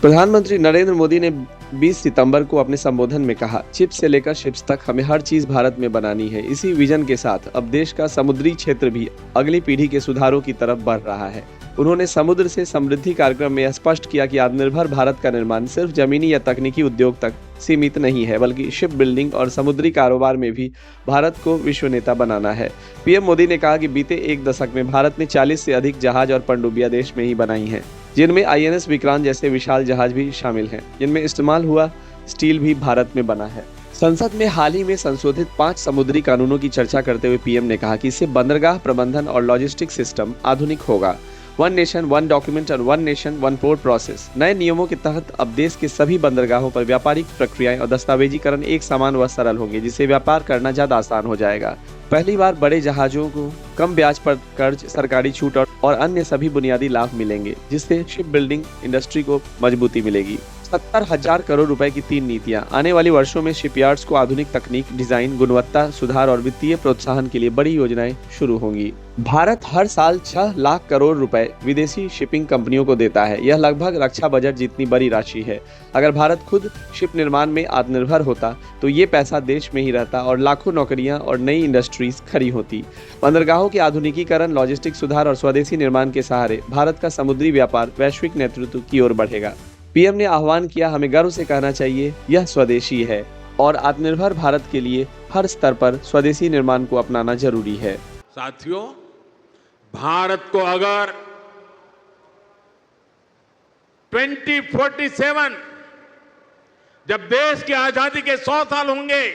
प्रधानमंत्री नरेंद्र मोदी ने 20 सितंबर को अपने संबोधन में कहा, चिप से लेकर शिप्स तक हमें हर चीज भारत में बनानी है। इसी विजन के साथ अब देश का समुद्री क्षेत्र भी अगली पीढ़ी के सुधारों की तरफ बढ़ रहा है। उन्होंने समुद्र से समृद्धि कार्यक्रम में स्पष्ट किया कि आत्मनिर्भर भारत का निर्माण सिर्फ जमीनी या तकनीकी उद्योग तक सीमित नहीं है, बल्कि शिप बिल्डिंग और समुद्री कारोबार में भी भारत को विश्व नेता बनाना है। पीएम मोदी ने कहा कि बीते एक दशक में भारत ने 40 से अधिक जहाज और पनडुब्बियां देश में ही बनाई हैं, जिनमें आईएनएस विक्रांत जैसे विशाल जहाज भी शामिल हैं, जिनमें इस्तेमाल हुआ स्टील भी भारत में बना है। संसद में हाल ही में संशोधित 5 समुद्री कानूनों की चर्चा करते हुए पीएम ने कहा कि इससे बंदरगाह प्रबंधन और लॉजिस्टिक सिस्टम आधुनिक होगा। वन नेशन वन डॉक्यूमेंट और one nation one port process नए नियमों के तहत अब देश के सभी बंदरगाहों पर व्यापारिक प्रक्रियाएं और दस्तावेजीकरण एक समान व सरल होंगे, जिससे व्यापार करना ज्यादा आसान हो जाएगा। पहली बार बड़े जहाजों को कम ब्याज पर कर्ज, सरकारी छूट और अन्य सभी बुनियादी लाभ मिलेंगे, जिससे शिप बिल्डिंग इंडस्ट्री को मजबूती मिलेगी। 70,000 करोड़ रुपए की 3 नीतियां आने वाली वर्षों में शिपयार्ड्स को आधुनिक तकनीक, डिजाइन, गुणवत्ता सुधार और वित्तीय प्रोत्साहन के लिए बड़ी योजनाएं शुरू होंगी। भारत हर साल 6 लाख करोड़ रुपए विदेशी शिपिंग कंपनियों को देता है। यह लगभग रक्षा बजट जितनी बड़ी राशि है। अगर भारत खुद शिप निर्माण में आत्मनिर्भर होता तो ये पैसा देश में ही रहता और लाखों नौकरियां और नई इंडस्ट्रीज खड़ी होती। बंदरगाहों के आधुनिकीकरण, लॉजिस्टिक सुधार और स्वदेशी निर्माण के सहारे भारत का समुद्री व्यापार वैश्विक नेतृत्व की ओर बढ़ेगा। पीएम ने आह्वान किया, हमें गर्व से कहना चाहिए, यह स्वदेशी है और आत्मनिर्भर भारत के लिए हर स्तर पर स्वदेशी निर्माण को अपनाना जरूरी है। साथियों, भारत को अगर 2047 जब देश की आजादी के 100 साल होंगे,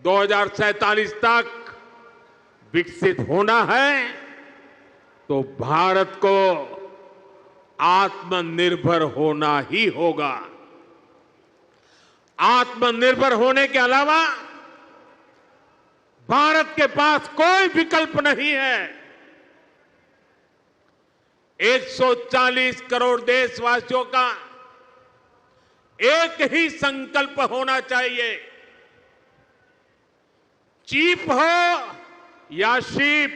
2047 तक विकसित होना है, तो भारत को आत्मनिर्भर होना ही होगा। आत्मनिर्भर होने के अलावा भारत के पास कोई विकल्प नहीं है। 140 करोड़ देशवासियों का एक ही संकल्प होना चाहिए, चीप हो या शिप,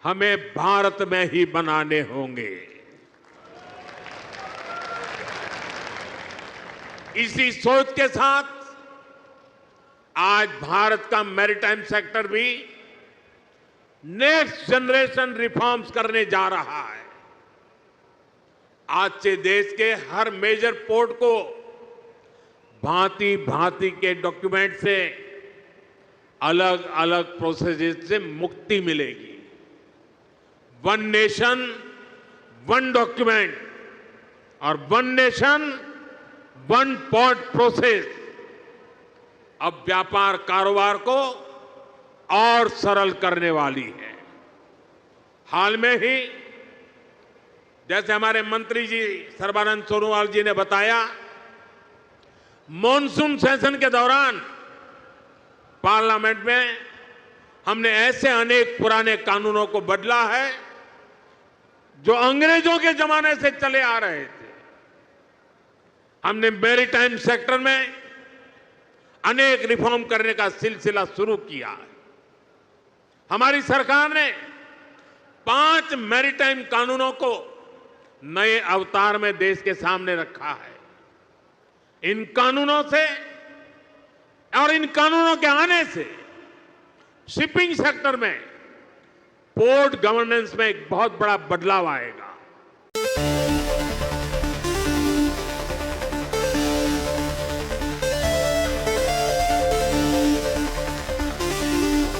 हमें भारत में ही बनाने होंगे। इसी सोच के साथ आज भारत का मैरीटाइम सेक्टर भी नेक्स्ट जनरेशन रिफॉर्म्स करने जा रहा है। आज से देश के हर मेजर पोर्ट को भांति भांति के डॉक्यूमेंट से, अलग अलग प्रोसेसेस से मुक्ति मिलेगी। वन नेशन वन डॉक्यूमेंट और one nation one port process अब व्यापार कारोबार को और सरल करने वाली है। हाल में ही जैसे हमारे मंत्री जी सर्बानंद सोनोवाल जी ने बताया, मॉनसून सेशन के दौरान पार्लियामेंट में हमने ऐसे अनेक पुराने कानूनों को बदला है जो अंग्रेजों के जमाने से चले आ रहे थे। हमने मैरीटाइम सेक्टर में अनेक रिफॉर्म करने का सिलसिला शुरू किया है। हमारी सरकार ने 5 मैरीटाइम कानूनों को नए अवतार में देश के सामने रखा है। इन कानूनों से और इन कानूनों के आने से शिपिंग सेक्टर में पोर्ट गवर्नेंस में एक बहुत बड़ा बदलाव आएगा।